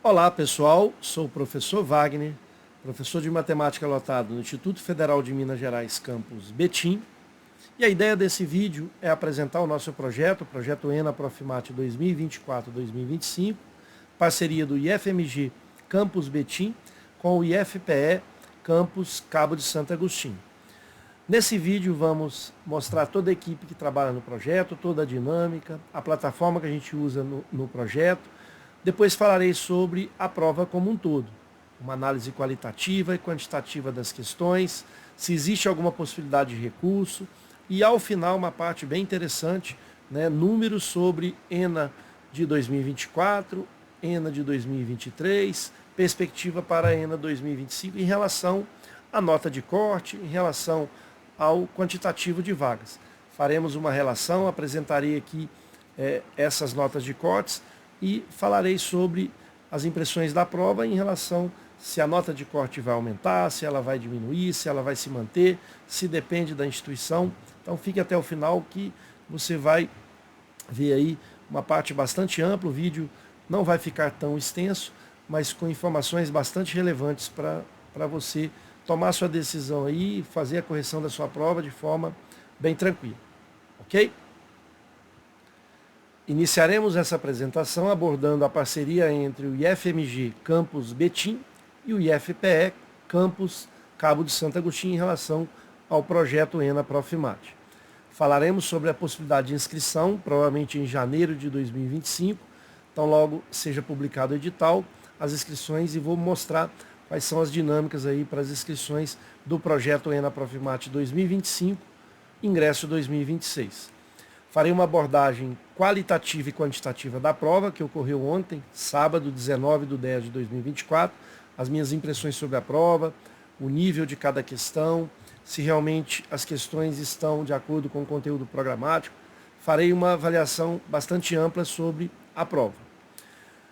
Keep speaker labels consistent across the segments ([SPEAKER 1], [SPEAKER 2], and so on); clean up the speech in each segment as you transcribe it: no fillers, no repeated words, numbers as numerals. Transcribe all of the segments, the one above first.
[SPEAKER 1] Olá pessoal, sou o professor Wagner, professor de matemática lotado no Instituto Federal de Minas Gerais, campus Betim. E a ideia desse vídeo é apresentar o nosso projeto, o projeto ENA Profimate 2024-2025, parceria do IFMG Campus Betim com o IFPE Campus Cabo de Santo Agostinho. Nesse vídeo vamos mostrar toda a equipe que trabalha no projeto, toda a dinâmica, a plataforma que a gente usa no projeto. Depois falarei sobre a prova como um todo, uma análise qualitativa e quantitativa das questões, se existe alguma possibilidade de recurso e ao final uma parte bem interessante, números sobre ENA de 2024, ENA de 2023, perspectiva para a ENA 2025 em relação à nota de corte, em relação ao quantitativo de vagas. Faremos uma relação, apresentarei aqui essas notas de cortes e falarei sobre as impressões da prova em relação se a nota de corte vai aumentar, se ela vai diminuir, se ela vai se manter, se depende da instituição. Então fique até o final que você vai ver aí uma parte bastante ampla. O vídeo não vai ficar tão extenso, mas com informações bastante relevantes para você tomar sua decisão aí e fazer a correção da sua prova de forma bem tranquila. Ok? Iniciaremos essa apresentação abordando a parceria entre o IFMG Campus Betim e o IFPE Campus Cabo de Santo Agostinho em relação ao projeto ENA Profimate. Falaremos sobre a possibilidade de inscrição, provavelmente em janeiro de 2025, então logo seja publicado o edital, as inscrições, e vou mostrar quais são as dinâmicas aí para as inscrições do projeto ENA Profimate 2025, ingresso 2026. Farei uma abordagem qualitativa e quantitativa da prova, que ocorreu ontem, sábado, 19/10/2024, as minhas impressões sobre a prova, o nível de cada questão, se realmente as questões estão de acordo com o conteúdo programático. Farei uma avaliação bastante ampla sobre a prova.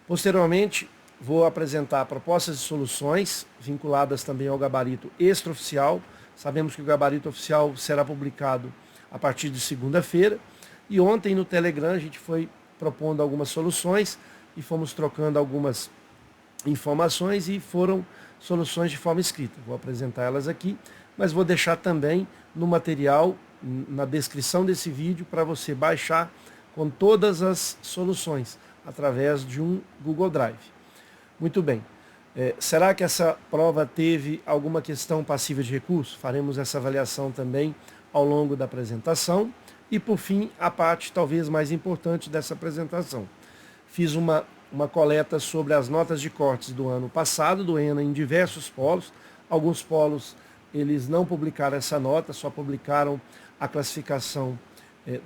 [SPEAKER 1] Posteriormente, vou apresentar propostas de soluções vinculadas também ao gabarito extraoficial. Sabemos que o gabarito oficial será publicado a partir de segunda-feira. E ontem no Telegram a gente foi propondo algumas soluções e fomos trocando algumas informações e foram soluções de forma escrita. Vou apresentar elas aqui, mas vou deixar também no material, na descrição desse vídeo, para você baixar com todas as soluções através de um Google Drive. Muito bem. Será que essa prova teve alguma questão passível de recurso? Faremos essa avaliação também ao longo da apresentação. E, por fim, a parte talvez mais importante dessa apresentação. Fiz uma coleta sobre as notas de cortes do ano passado, do ENA, em diversos polos. Alguns polos eles não publicaram essa nota, só publicaram a classificação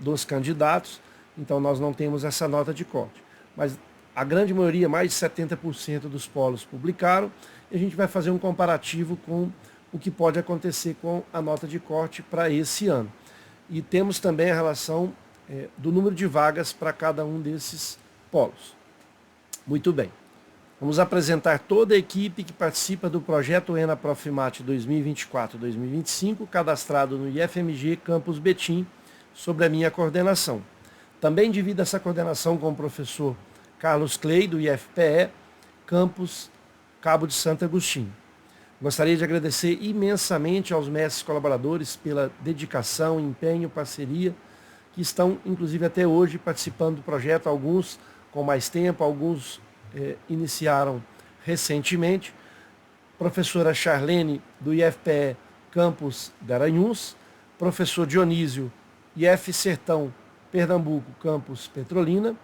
[SPEAKER 1] dos candidatos. Então, nós não temos essa nota de corte. Mas a grande maioria, mais de 70% dos polos publicaram. E a gente vai fazer um comparativo com o que pode acontecer com a nota de corte para esse ano. E temos também a relação do número de vagas para cada um desses polos. Muito bem. Vamos apresentar toda a equipe que participa do projeto ENA Profimate 2024-2025, cadastrado no IFMG Campus Betim, sob a minha coordenação. Também divido essa coordenação com o professor Carlos Clay, do IFPE, Campus Cabo de Santo Agostinho. Gostaria de agradecer imensamente aos mestres colaboradores pela dedicação, empenho, parceria, que estão, inclusive, até hoje participando do projeto, alguns com mais tempo, alguns iniciaram recentemente. Professora Charlene, do IFPE Campus Garanhuns, professor Dionísio, IF Sertão, Pernambuco, Campus Petrolina,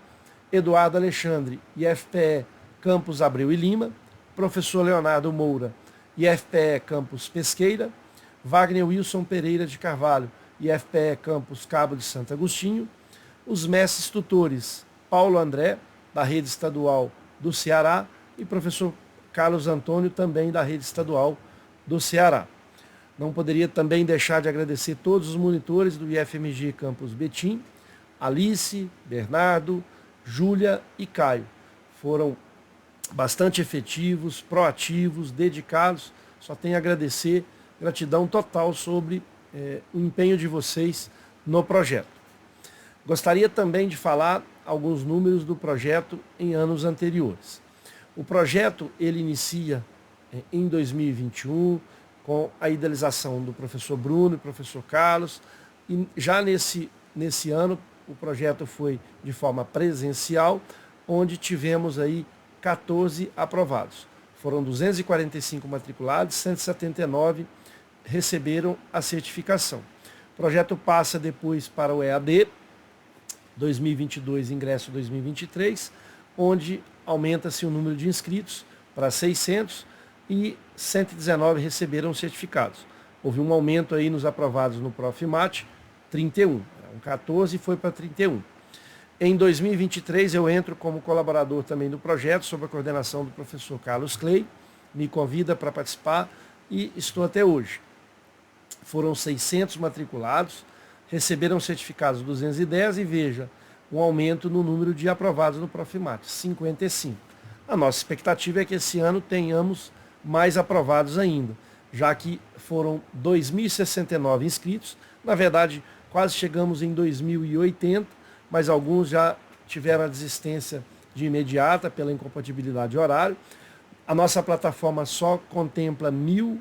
[SPEAKER 1] Eduardo Alexandre, IFPE Campus Abreu e Lima, professor Leonardo Moura, IFPE Campus Pesqueira, Wagner Wilson Pereira de Carvalho, IFPE Campus Cabo de Santo Agostinho, os mestres tutores Paulo André, da Rede Estadual do Ceará, e professor Carlos Antônio, também da Rede Estadual do Ceará. Não poderia também deixar de agradecer todos os monitores do IFMG Campus Betim, Alice, Bernardo, Júlia e Caio. Foram bastante efetivos, proativos, dedicados. Só tenho a agradecer, gratidão total sobre o empenho de vocês no projeto. Gostaria também de falar alguns números do projeto em anos anteriores. O projeto ele inicia em 2021 com a idealização do professor Bruno e professor Carlos, e já nesse ano o projeto foi de forma presencial, onde tivemos aí 14 aprovados. Foram 245 matriculados, 179 receberam a certificação. O projeto passa depois para o EAD 2022, ingresso 2023, onde aumenta-se o número de inscritos para 600 e 119 receberam certificados. Houve um aumento aí nos aprovados no Profimat, 31. Eram 14 e foi para 31. Em 2023 eu entro como colaborador também do projeto, sob a coordenação do professor Carlos Clay, me convida para participar e estou até hoje. Foram 600 matriculados, receberam certificados 210 e veja, um aumento no número de aprovados no Profimat, 55. A nossa expectativa é que esse ano tenhamos mais aprovados ainda, já que foram 2.069 inscritos, na verdade quase chegamos em 2.080, mas alguns já tiveram a desistência de imediata pela incompatibilidade de horário. A nossa plataforma só contempla 1.000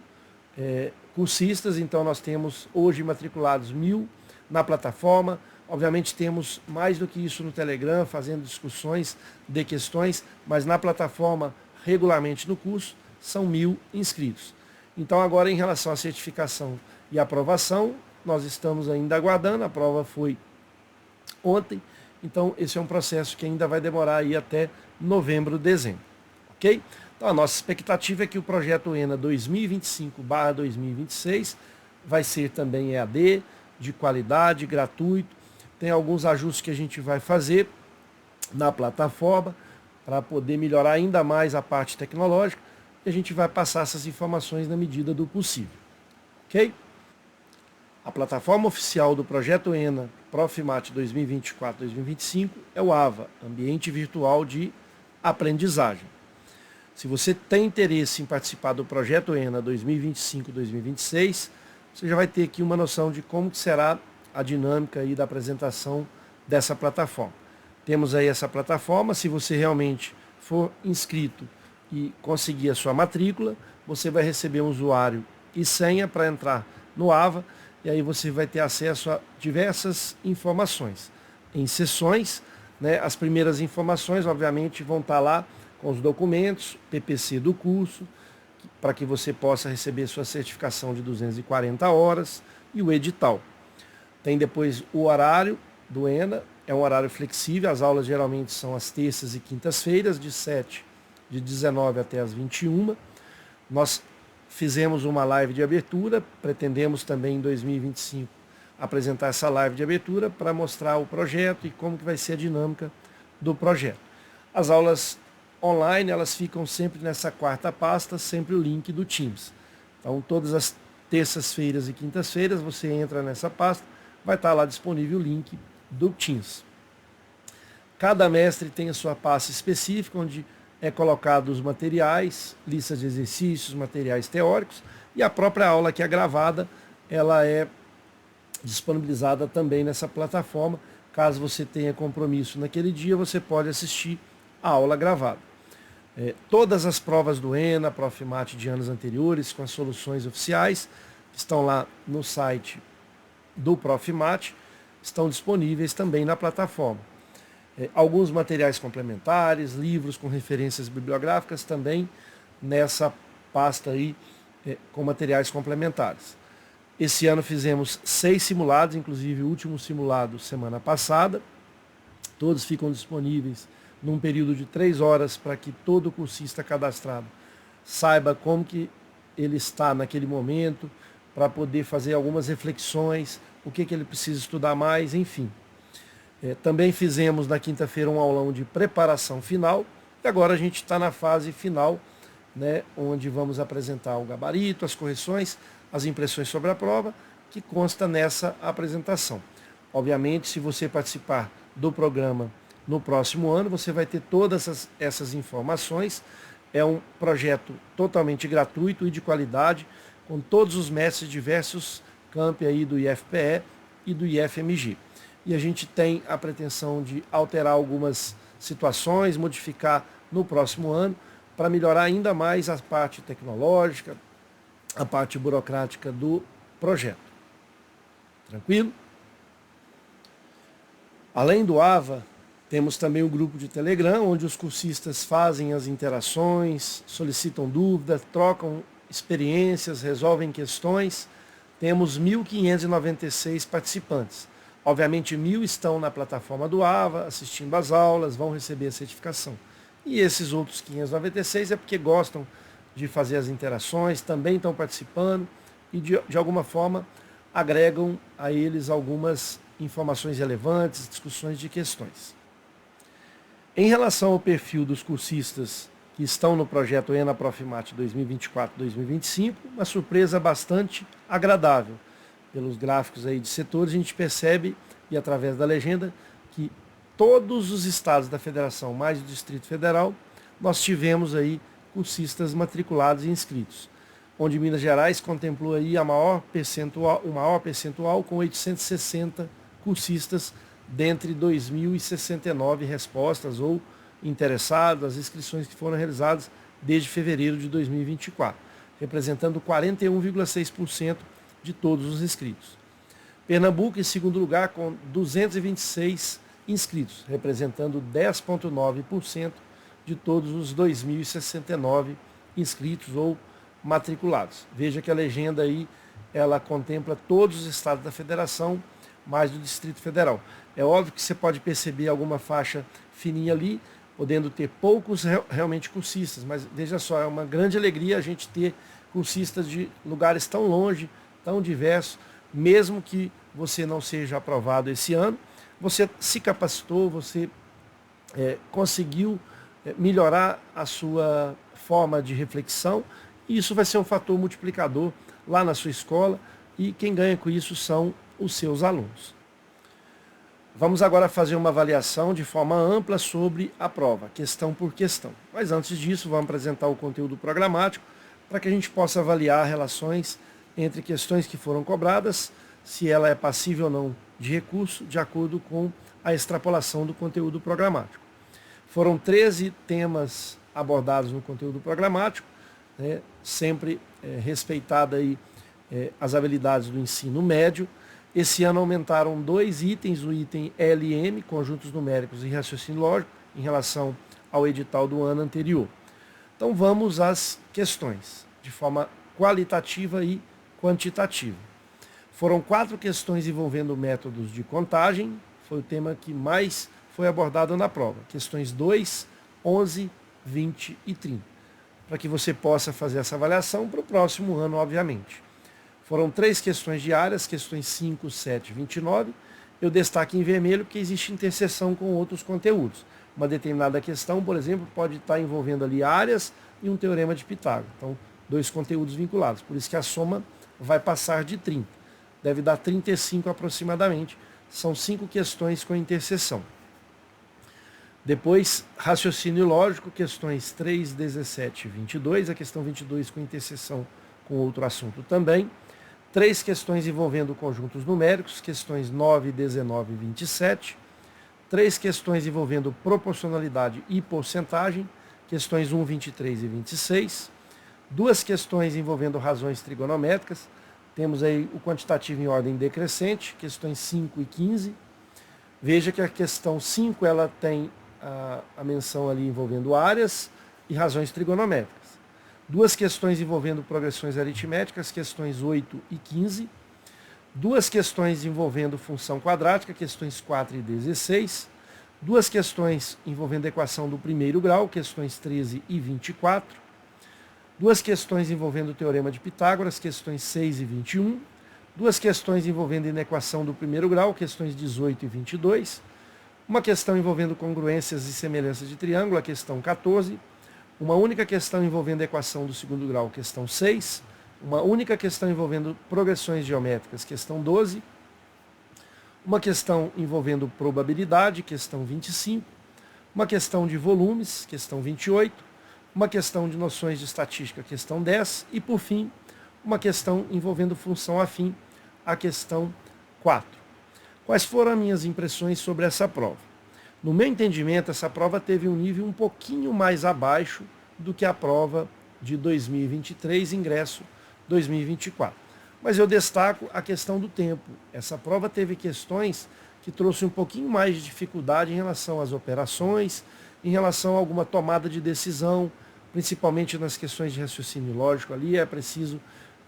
[SPEAKER 1] cursistas, então nós temos hoje matriculados 1.000 na plataforma. Obviamente temos mais do que isso no Telegram, fazendo discussões de questões, mas na plataforma, regularmente no curso, são 1.000 inscritos. Então agora em relação à certificação e aprovação, nós estamos ainda aguardando, a prova foi ontem, então esse é um processo que ainda vai demorar aí até novembro, dezembro, ok? Então a nossa expectativa é que o projeto ENA 2025/2026 vai ser também EAD, de qualidade, gratuito. Tem alguns ajustes que a gente vai fazer na plataforma para poder melhorar ainda mais a parte tecnológica e a gente vai passar essas informações na medida do possível, ok? A plataforma oficial do projeto ENA Profimat 2024-2025 é o AVA, Ambiente Virtual de Aprendizagem. Se você tem interesse em participar do projeto ENA 2025-2026, você já vai ter aqui uma noção de como que será a dinâmica aí da apresentação dessa plataforma. Temos aí essa plataforma, se você realmente for inscrito e conseguir a sua matrícula, você vai receber um usuário e senha para entrar no AVA, e aí você vai ter acesso a diversas informações. Em sessões, né, as primeiras informações, obviamente, vão estar lá com os documentos, PPC do curso, para que você possa receber sua certificação de 240 horas e o edital. Tem depois o horário do ENA, é um horário flexível, as aulas geralmente são às terças e quintas-feiras, de 19 até as 21. Nós fizemos uma live de abertura, pretendemos também em 2025 apresentar essa live de abertura para mostrar o projeto e como que vai ser a dinâmica do projeto. As aulas online, elas ficam sempre nessa quarta pasta, sempre o link do Teams. Então, todas as terças-feiras e quintas-feiras, você entra nessa pasta, vai estar lá disponível o link do Teams. Cada mestre tem a sua pasta específica, onde é colocado os materiais, lista de exercícios, materiais teóricos, e a própria aula que é gravada, ela é disponibilizada também nessa plataforma. Caso você tenha compromisso naquele dia, você pode assistir a aula gravada. Todas as provas do ENA, Profimat de anos anteriores, com as soluções oficiais, estão lá no site do Profimat, estão disponíveis também na plataforma. Alguns materiais complementares, livros com referências bibliográficas também nessa pasta aí com materiais complementares. Esse ano fizemos 6 simulados, inclusive o último simulado semana passada. Todos ficam disponíveis num período de 3 horas para que todo cursista cadastrado saiba como que ele está naquele momento, para poder fazer algumas reflexões, o que ele precisa estudar mais, enfim. Também fizemos na quinta-feira um aulão de preparação final, e agora a gente está na fase final, né, onde vamos apresentar o gabarito, as correções, as impressões sobre a prova, que consta nessa apresentação. Obviamente, se você participar do programa no próximo ano, você vai ter todas essas informações. É um projeto totalmente gratuito e de qualidade, com todos os mestres de diversos campi aí do IFPE e do IFMG. E a gente tem a pretensão de alterar algumas situações, modificar no próximo ano, para melhorar ainda mais a parte tecnológica, a parte burocrática do projeto. Tranquilo? Além do AVA, temos também o grupo de Telegram, onde os cursistas fazem as interações, solicitam dúvidas, trocam experiências, resolvem questões. Temos 1.596 participantes. Obviamente, 1.000 estão na plataforma do AVA, assistindo às aulas, vão receber a certificação. E esses outros 596 é porque gostam de fazer as interações, também estão participando e, de alguma forma, agregam a eles algumas informações relevantes, discussões de questões. Em relação ao perfil dos cursistas que estão no projeto ENA Profimat 2024-2025, uma surpresa bastante agradável. Pelos gráficos aí de setores, a gente percebe, e através da legenda, que todos os estados da federação, mais o Distrito Federal, nós tivemos aí cursistas matriculados e inscritos, onde Minas Gerais contemplou aí o maior percentual com 860 cursistas dentre 2.069 respostas ou interessados, as inscrições que foram realizadas desde fevereiro de 2024, representando 41,6% de todos os inscritos. Pernambuco em segundo lugar com 226 inscritos, representando 10,9% de todos os 2.069 inscritos ou matriculados. Veja que a legenda aí, ela contempla todos os estados da federação, mais do Distrito Federal. É óbvio que você pode perceber alguma faixa fininha ali, podendo ter poucos realmente cursistas, mas veja só, é uma grande alegria a gente ter cursistas de lugares tão longe, tão diversos, mesmo que você não seja aprovado esse ano, você se capacitou, você conseguiu melhorar a sua forma de reflexão, e isso vai ser um fator multiplicador lá na sua escola, e quem ganha com isso são os seus alunos. Vamos agora fazer uma avaliação de forma ampla sobre a prova, questão por questão. Mas antes disso, vamos apresentar o conteúdo programático para que a gente possa avaliar relações entre questões que foram cobradas, se ela é passível ou não de recurso, de acordo com a extrapolação do conteúdo programático. Foram 13 temas abordados no conteúdo programático, né, sempre respeitada aí, as habilidades do ensino médio. Esse ano aumentaram 2 itens, o item LM, conjuntos numéricos e raciocínio lógico, em relação ao edital do ano anterior. Então vamos às questões, de forma qualitativa e quantitativa. Foram 4 questões envolvendo métodos de contagem, foi o tema que mais foi abordado na prova. Questões 2, 11, 20 e 30. Para que você possa fazer essa avaliação para o próximo ano, obviamente. Foram 3 questões diárias, questões 5, 7 e 29. Eu destaco em vermelho porque existe interseção com outros conteúdos. Uma determinada questão, por exemplo, pode estar envolvendo ali áreas e um teorema de Pitágoras. Então, 2 conteúdos vinculados. Por isso que a soma vai passar de 30. Deve dar 35 aproximadamente. São 5 questões com interseção. Depois, raciocínio lógico, questões 3, 17 e 22. A questão 22 com interseção com outro assunto também. 3 questões envolvendo conjuntos numéricos, questões 9, 19 e 27. 3 questões envolvendo proporcionalidade e porcentagem, questões 1, 23 e 26. 2 questões envolvendo razões trigonométricas. Temos aí o quantitativo em ordem decrescente, questões 5 e 15. Veja que a questão 5 ela tem a menção ali envolvendo áreas e razões trigonométricas. 2 questões envolvendo progressões aritméticas, questões 8 e 15. 2 questões envolvendo função quadrática, questões 4 e 16. 2 questões envolvendo equação do primeiro grau, questões 13 e 24. 2 questões envolvendo o teorema de Pitágoras, questões 6 e 21. 2 questões envolvendo inequação do primeiro grau, questões 18 e 22. Uma questão envolvendo congruências e semelhanças de triângulo, a questão 14. Uma única questão envolvendo a equação do segundo grau, questão 6. Uma única questão envolvendo progressões geométricas, questão 12. Uma questão envolvendo probabilidade, questão 25. Uma questão de volumes, questão 28. Uma questão de noções de estatística, questão 10. E, por fim, uma questão envolvendo função afim, a questão 4. Quais foram as minhas impressões sobre essa prova? No meu entendimento, essa prova teve um nível um pouquinho mais abaixo do que a prova de 2023, ingresso 2024. Mas eu destaco a questão do tempo. Essa prova teve questões que trouxe um pouquinho mais de dificuldade em relação às operações, em relação a alguma tomada de decisão, principalmente nas questões de raciocínio lógico ali, é preciso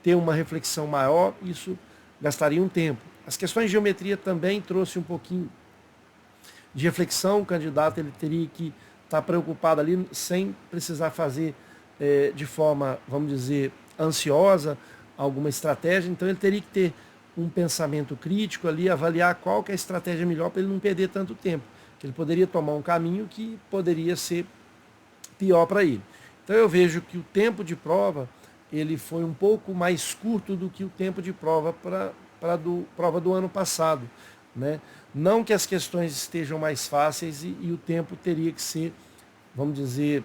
[SPEAKER 1] ter uma reflexão maior, isso gastaria um tempo. As questões de geometria também trouxe um pouquinho de reflexão, o candidato ele teria que estar preocupado ali sem precisar fazer de forma, vamos dizer, ansiosa alguma estratégia, então ele teria que ter um pensamento crítico ali, avaliar qual que é a estratégia melhor para ele não perder tanto tempo, que ele poderia tomar um caminho que poderia ser pior para ele. Então eu vejo que o tempo de prova ele foi um pouco mais curto do que o tempo de prova prova do ano passado, né? Não que as questões estejam mais fáceis e o tempo teria que ser, vamos dizer,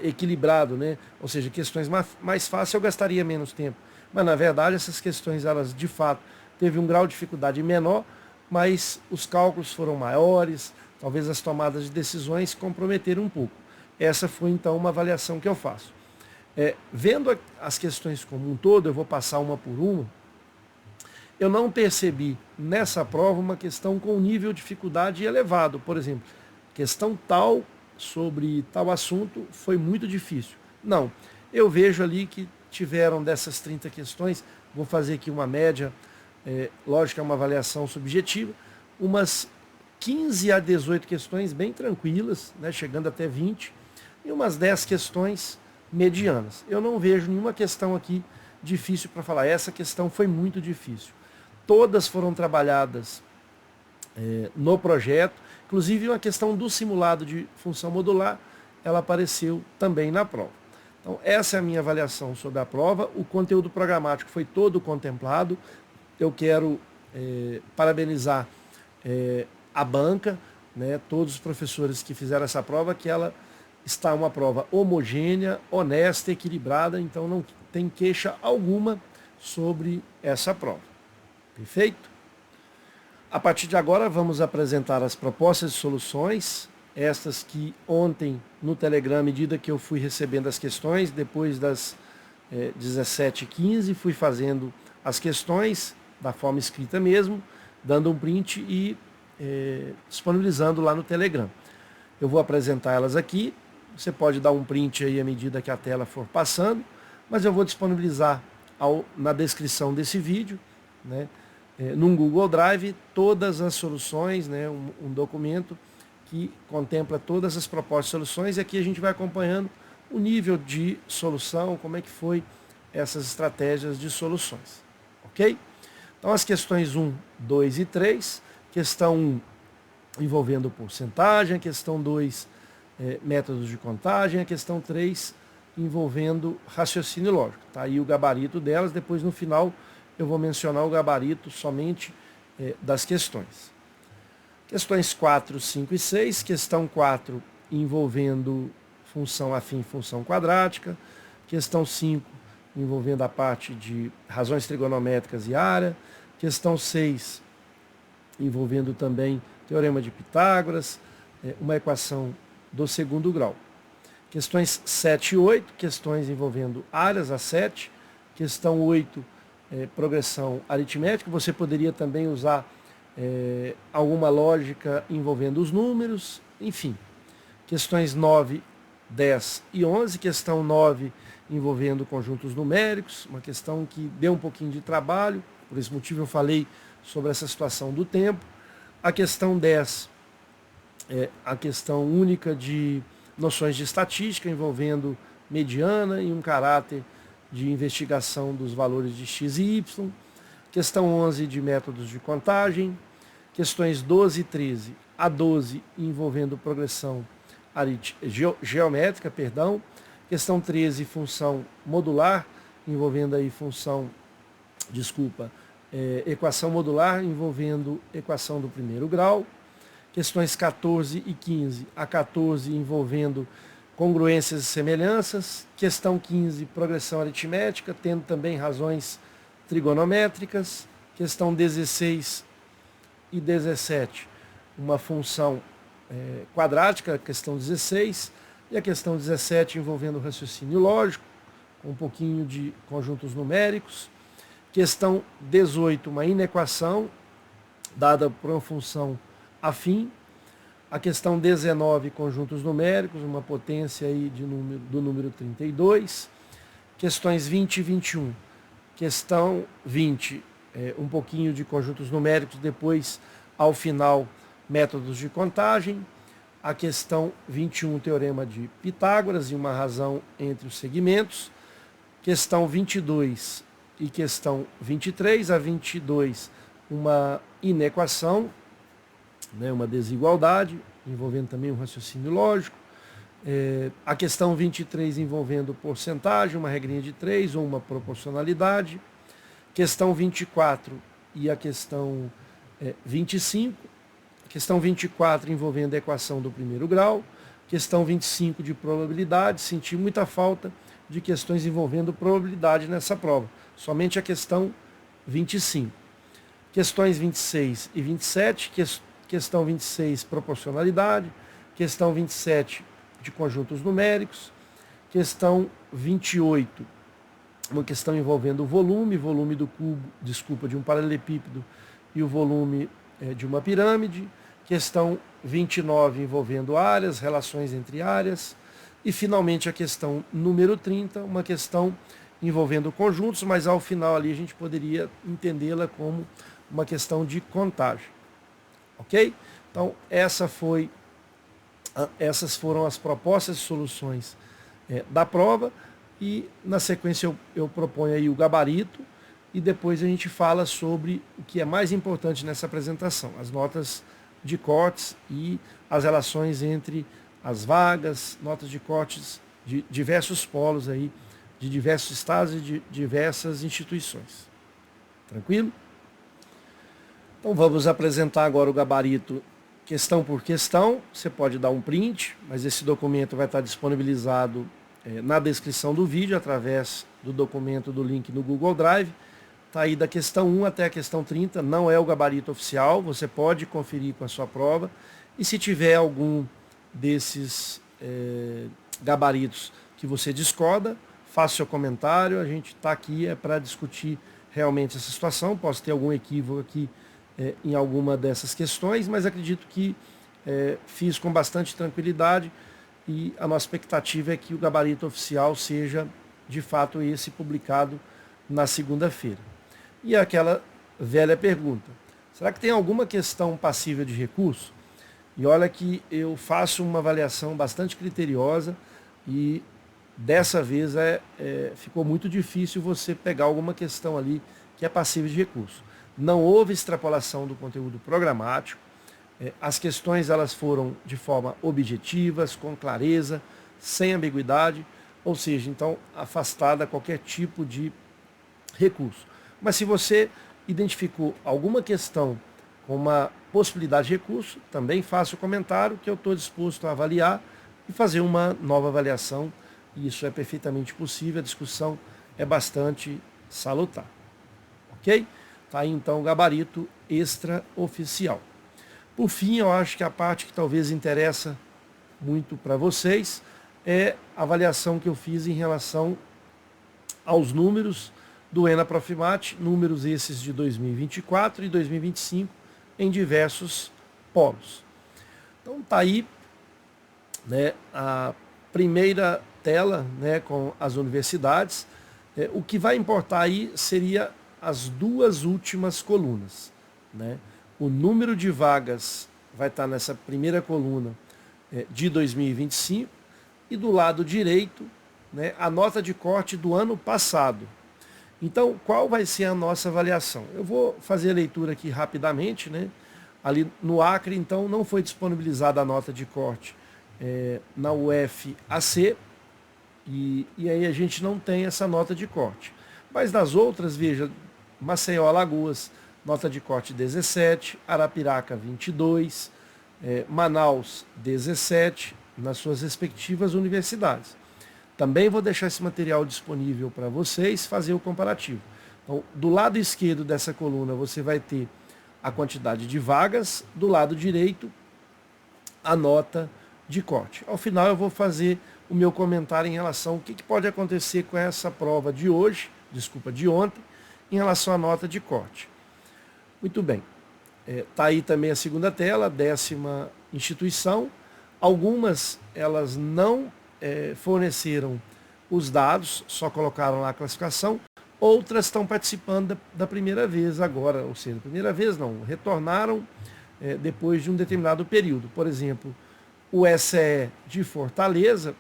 [SPEAKER 1] equilibrado, né? Ou seja, questões mais fáceis eu gastaria menos tempo. Mas na verdade essas questões, elas de fato teve um grau de dificuldade menor, mas os cálculos foram maiores, talvez as tomadas de decisões comprometeram um pouco. Essa foi então uma avaliação que eu faço. Vendo as questões como um todo, eu vou passar uma por uma, eu não percebi nessa prova uma questão com nível de dificuldade elevado. Por exemplo, questão tal sobre tal assunto foi muito difícil. Não, eu vejo ali que tiveram dessas 30 questões, vou fazer aqui uma média, lógico que é uma avaliação subjetiva, umas 15 a 18 questões bem tranquilas, né, chegando até 20, e umas 10 questões medianas. Eu não vejo nenhuma questão aqui difícil para falar, essa questão foi muito difícil. Todas foram trabalhadas no projeto, inclusive uma questão do simulado de função modular, ela apareceu também na prova. Então essa é a minha avaliação sobre a prova, o conteúdo programático foi todo contemplado, eu quero parabenizar a banca, né, todos os professores que fizeram essa prova, que ela está uma prova homogênea, honesta, equilibrada, então não tem queixa alguma sobre essa prova. Perfeito? A partir de agora vamos apresentar as propostas de soluções, estas que ontem no Telegram, à medida que eu fui recebendo as questões, depois das 17h15, fui fazendo as questões da forma escrita mesmo, dando um print e disponibilizando lá no Telegram. Eu vou apresentar elas aqui, você pode dar um print aí à medida que a tela for passando, mas eu vou disponibilizar na descrição desse vídeo, né, num Google Drive, todas as soluções, né, um documento que contempla todas as propostas de soluções, e aqui a gente vai acompanhando o nível de solução, como é que foi essas estratégias de soluções. Ok? Então as questões 1, 2 e 3, questão 1 envolvendo porcentagem, a questão 2 métodos de contagem, a questão 3 envolvendo raciocínio lógico. Tá aí o gabarito delas, depois no final eu vou mencionar o gabarito somente das questões. Questões 4, 5 e 6, questão 4 envolvendo função afim e função quadrática, questão 5 envolvendo a parte de razões trigonométricas e área, questão 6 envolvendo também teorema de Pitágoras, uma equação do segundo grau. Questões 7 e 8, questões envolvendo áreas, a 7, questão 8, progressão aritmética, você poderia também usar alguma lógica envolvendo os números, enfim. Questões 9, 10 e 11, questão 9 envolvendo conjuntos numéricos, uma questão que deu um pouquinho de trabalho, por esse motivo eu falei sobre essa situação do tempo. A questão 10 é a questão única de noções de estatística envolvendo mediana e um caráter de investigação dos valores de x e y. Questão 11 de métodos de contagem. Questões 12 e 13 a 12 envolvendo progressão geométrica, perdão. Questão 13, função modular, envolvendo aí equação modular envolvendo equação do primeiro grau. Questões 14 e 15 a 14 envolvendo congruências e semelhanças. Questão 15, progressão aritmética, tendo também razões trigonométricas. Questão 16 e 17, uma função quadrática, questão 16. E a questão 17 envolvendo raciocínio lógico, com um pouquinho de conjuntos numéricos. Questão 18, uma inequação dada por uma função afim. A questão 19, conjuntos numéricos, uma potência aí do número 32. Questões 20 e 21. Questão 20, um pouquinho de conjuntos numéricos, depois, ao final, métodos de contagem. A questão 21, teorema de Pitágoras e uma razão entre os segmentos. Questão 22 e questão 23. A 22, uma inequação, né, uma desigualdade, envolvendo também um raciocínio lógico. A questão 23 envolvendo porcentagem, uma regrinha de 3 ou uma proporcionalidade. Questão 24 e a questão 25. Questão 24 envolvendo a equação do primeiro grau. Questão 25 de probabilidade. Senti muita falta de questões envolvendo probabilidade nessa prova. Somente a questão 25. Questões 26 e 27. Questão 26, proporcionalidade. Questão 27, de conjuntos numéricos. Questão 28, uma questão envolvendo o volume do cubo, de um paralelepípedo e o volume de uma pirâmide. Questão 29, envolvendo áreas, relações entre áreas. E, finalmente, a questão número 30, uma questão envolvendo conjuntos, mas ao final ali a gente poderia entendê-la como uma questão de contagem. Ok? Então, essas foram as propostas de soluções da prova e, na sequência, eu proponho aí o gabarito e depois a gente fala sobre o que é mais importante nessa apresentação, as notas de cortes e as relações entre as vagas, notas de cortes de diversos polos aí, de diversos estados e de diversas instituições. Tranquilo? Então vamos apresentar agora o gabarito questão por questão. Você pode dar um print, mas esse documento vai estar disponibilizado na descrição do vídeo, através do documento do link no Google Drive. Está aí da questão 1 até a questão 30, não é o gabarito oficial, você pode conferir com a sua prova. E se tiver algum desses gabaritos que você discorda, faça seu comentário, a gente está aqui para discutir realmente essa situação. Posso ter algum equívoco aqui em alguma dessas questões, mas acredito que fiz com bastante tranquilidade e a nossa expectativa é que o gabarito oficial seja, de fato, esse publicado na segunda-feira. E aquela velha pergunta, será que tem alguma questão passível de recurso? E olha que eu faço uma avaliação bastante criteriosa e dessa vez ficou muito difícil você pegar alguma questão ali que é passível de recurso. Não houve extrapolação do conteúdo programático, as questões elas foram de forma objetivas, com clareza, sem ambiguidade, ou seja, então afastada qualquer tipo de recurso. Mas se você identificou alguma questão com uma possibilidade de recurso, também faça o comentário que eu estou disposto a avaliar e fazer uma nova avaliação. Isso é perfeitamente possível, a discussão é bastante salutar. Ok? Está aí então o gabarito extraoficial. Por fim, eu acho que a parte que talvez interessa muito para vocês é a avaliação que eu fiz em relação aos números do ENA Profimat, números esses de 2024 e 2025 em diversos polos. Então está aí, né, a primeira tela, né, com as universidades. O que vai importar aí seria as duas últimas colunas, né? O número de vagas vai estar nessa primeira coluna de 2025 e do lado direito, né, a nota de corte do ano passado. Então, qual vai ser a nossa avaliação? Eu vou fazer a leitura aqui rapidamente, né? Ali no Acre, então, não foi disponibilizada a nota de corte na UFAC e aí a gente não tem essa nota de corte. Mas nas outras, veja, Maceió, Alagoas, nota de corte 17, Arapiraca 22, Manaus 17, nas suas respectivas universidades. Também vou deixar esse material disponível para vocês fazer o comparativo. Então, do lado esquerdo dessa coluna você vai ter a quantidade de vagas, do lado direito a nota de corte. Ao final eu vou fazer o meu comentário em relação ao que pode acontecer com essa prova de hoje, de ontem, em relação à nota de corte. Muito bem. Está aí também a segunda tela, 10ª instituição. Algumas elas não forneceram os dados, só colocaram lá a classificação. Outras estão participando da primeira vez agora, ou seja, primeira vez não, retornaram depois de um determinado período. Por exemplo, o SE de Fortaleza,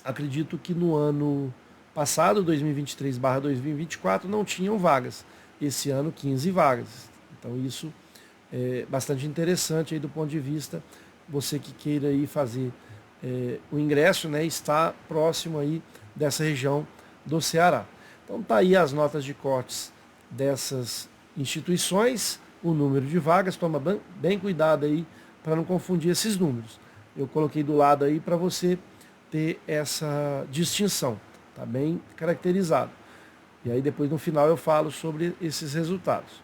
[SPEAKER 1] acredito que no ano passado, 2023/2024, não tinham vagas. Esse ano, 15 vagas. Então isso é bastante interessante aí do ponto de vista, você que queira ir fazer o ingresso, né, está próximo aí dessa região do Ceará. Então tá aí as notas de cortes dessas instituições, o número de vagas, toma bem cuidado aí para não confundir esses números. Eu coloquei do lado aí para você ter essa distinção, tá bem caracterizado. E aí depois no final eu falo sobre esses resultados.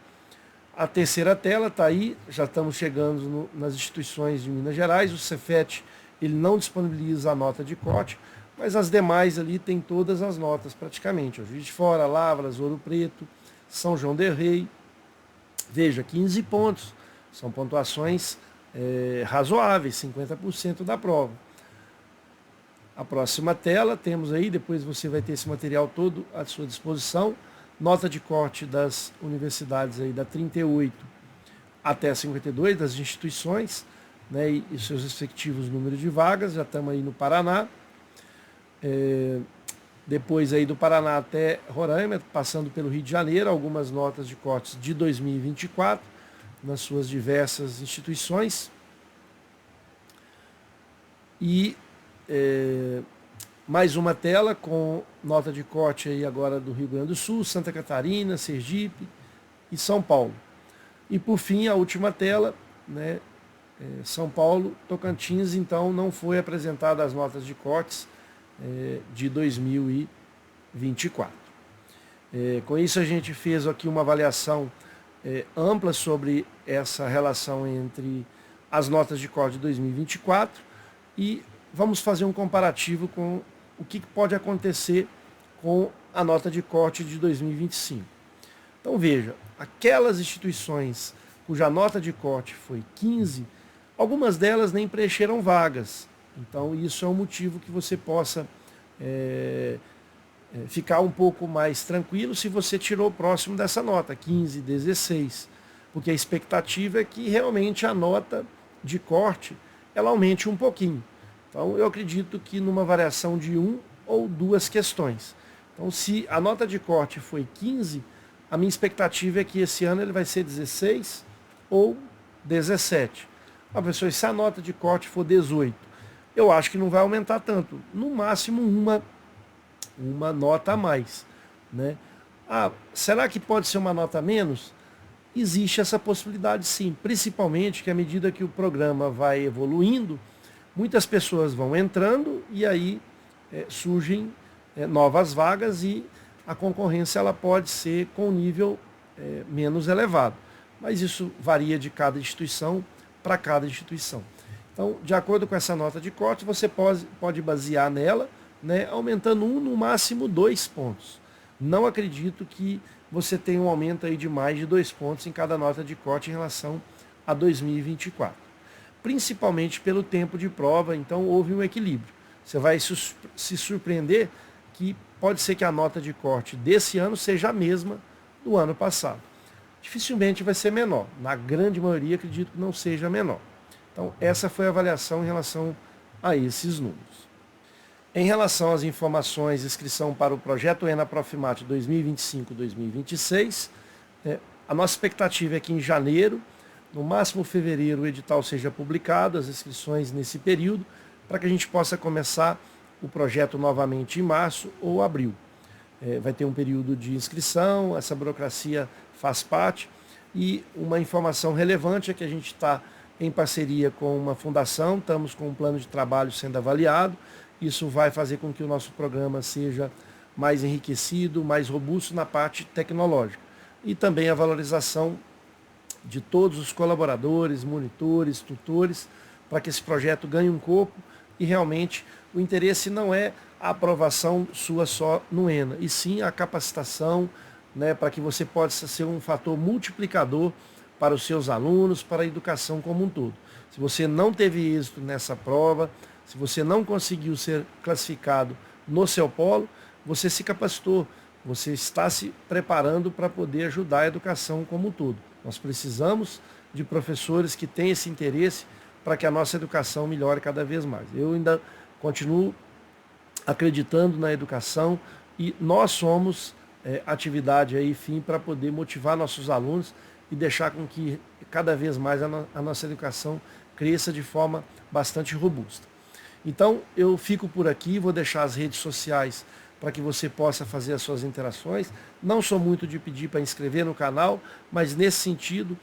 [SPEAKER 1] A terceira tela está aí, já estamos chegando nas instituições de Minas Gerais, o Cefet ele não disponibiliza a nota de corte, mas as demais ali tem todas as notas praticamente. Juiz de Fora, Lavras, Ouro Preto, São João del Rei. Veja, 15 pontos. São pontuações razoáveis, 50% da prova. A próxima tela temos aí, depois você vai ter esse material todo à sua disposição. Nota de corte das universidades aí da 38 até 52, das instituições, né, e seus respectivos números de vagas. Já estamos aí no Paraná. Depois aí do Paraná até Roraima, passando pelo Rio de Janeiro, algumas notas de cortes de 2024 nas suas diversas instituições. E mais uma tela com nota de corte aí agora do Rio Grande do Sul, Santa Catarina, Sergipe e São Paulo. E por fim, a última tela, né, São Paulo, Tocantins, então não foi apresentada as notas de cortes de 2024. Com isso a gente fez aqui uma avaliação ampla sobre essa relação entre as notas de corte de 2024 e vamos fazer um comparativo com o que pode acontecer com a nota de corte de 2025. Então veja, aquelas instituições cuja nota de corte foi 15, algumas delas nem preencheram vagas. Então isso é um motivo que você possa ficar um pouco mais tranquilo se você tirou próximo dessa nota, 15, 16. Porque a expectativa é que realmente a nota de corte ela aumente um pouquinho. Então eu acredito que numa variação de 1 ou 2 questões. Então se a nota de corte foi 15, a minha expectativa é que esse ano ele vai ser 16 ou 17. Professor, se a nota de corte for 18, eu acho que não vai aumentar tanto. No máximo uma nota a mais, né? Será que pode ser uma nota a menos? Existe essa possibilidade sim, principalmente que à medida que o programa vai evoluindo, muitas pessoas vão entrando e aí surgem novas vagas e a concorrência ela pode ser com nível menos elevado. Mas isso varia de cada instituição para cada instituição. Então, de acordo com essa nota de corte, você pode basear nela, né, aumentando no máximo 2 pontos. Não acredito que você tenha um aumento aí de mais de 2 pontos em cada nota de corte em relação a 2024. Principalmente pelo tempo de prova, então houve um equilíbrio. Você vai se surpreender que pode ser que a nota de corte desse ano seja a mesma do ano passado. Dificilmente vai ser menor. Na grande maioria, acredito que não seja menor. Então, essa foi a avaliação em relação a esses números. Em relação às informações, inscrição para o projeto ENA Profimate 2025-2026, a nossa expectativa é que em janeiro, no máximo fevereiro, o edital seja publicado, as inscrições nesse período, para que a gente possa começar o projeto novamente em março ou abril. Vai ter um período de inscrição, essa burocracia faz parte, e uma informação relevante é que a gente está em parceria com uma fundação, estamos com um plano de trabalho sendo avaliado. Isso vai fazer com que o nosso programa seja mais enriquecido, mais robusto na parte tecnológica. E também a valorização de todos os colaboradores, monitores, tutores, para que esse projeto ganhe um corpo e realmente o interesse não é a aprovação sua só no ENA, e sim a capacitação, né, para que você possa ser um fator multiplicador para os seus alunos, para a educação como um todo. Se você não teve êxito nessa prova, se você não conseguiu ser classificado no seu polo, você se capacitou, você está se preparando para poder ajudar a educação como um todo. Nós precisamos de professores que tenham esse interesse para que a nossa educação melhore cada vez mais. Eu ainda continuo acreditando na educação e nós somos atividade aí, fim, para poder motivar nossos alunos e deixar com que cada vez mais a nossa educação cresça de forma bastante robusta. Então, eu fico por aqui, vou deixar as redes sociais para que você possa fazer as suas interações. Não sou muito de pedir para inscrever no canal, mas nesse sentido,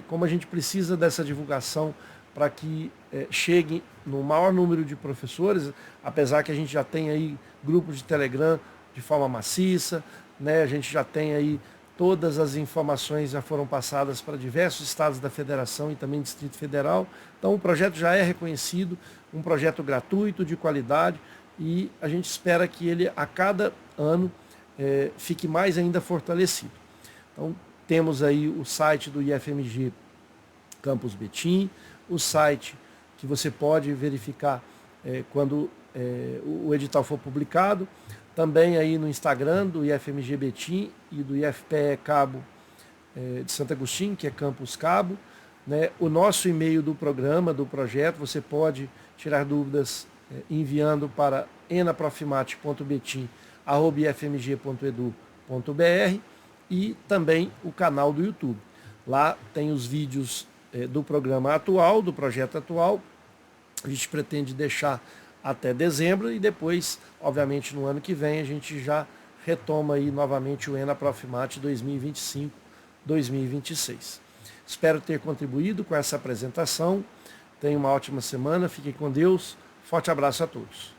[SPEAKER 1] como a gente precisa dessa divulgação para que chegue no maior número de professores, apesar que a gente já tem aí grupos de Telegram de forma maciça, né? A gente já tem aí todas as informações já foram passadas para diversos estados da federação e também Distrito Federal. Então o projeto já é reconhecido, um projeto gratuito, de qualidade, e a gente espera que ele a cada ano fique mais ainda fortalecido. Então temos aí o site do IFMG Campus Betim, o site que você pode verificar quando o edital for publicado, também aí no Instagram do IFMG Betim e do IFPE Cabo de Santo Agostinho, que é Campus Cabo, né? O nosso e-mail do programa, do projeto, você pode tirar dúvidas enviando para enaprofimate.betim@ifmg.edu.br, e também o canal do YouTube. Lá tem os vídeos do programa atual, do projeto atual. A gente pretende deixar até dezembro e depois, obviamente, no ano que vem, a gente já retoma aí novamente o ENA Profimate 2025-2026. Espero ter contribuído com essa apresentação. Tenha uma ótima semana, fiquem com Deus. Forte abraço a todos.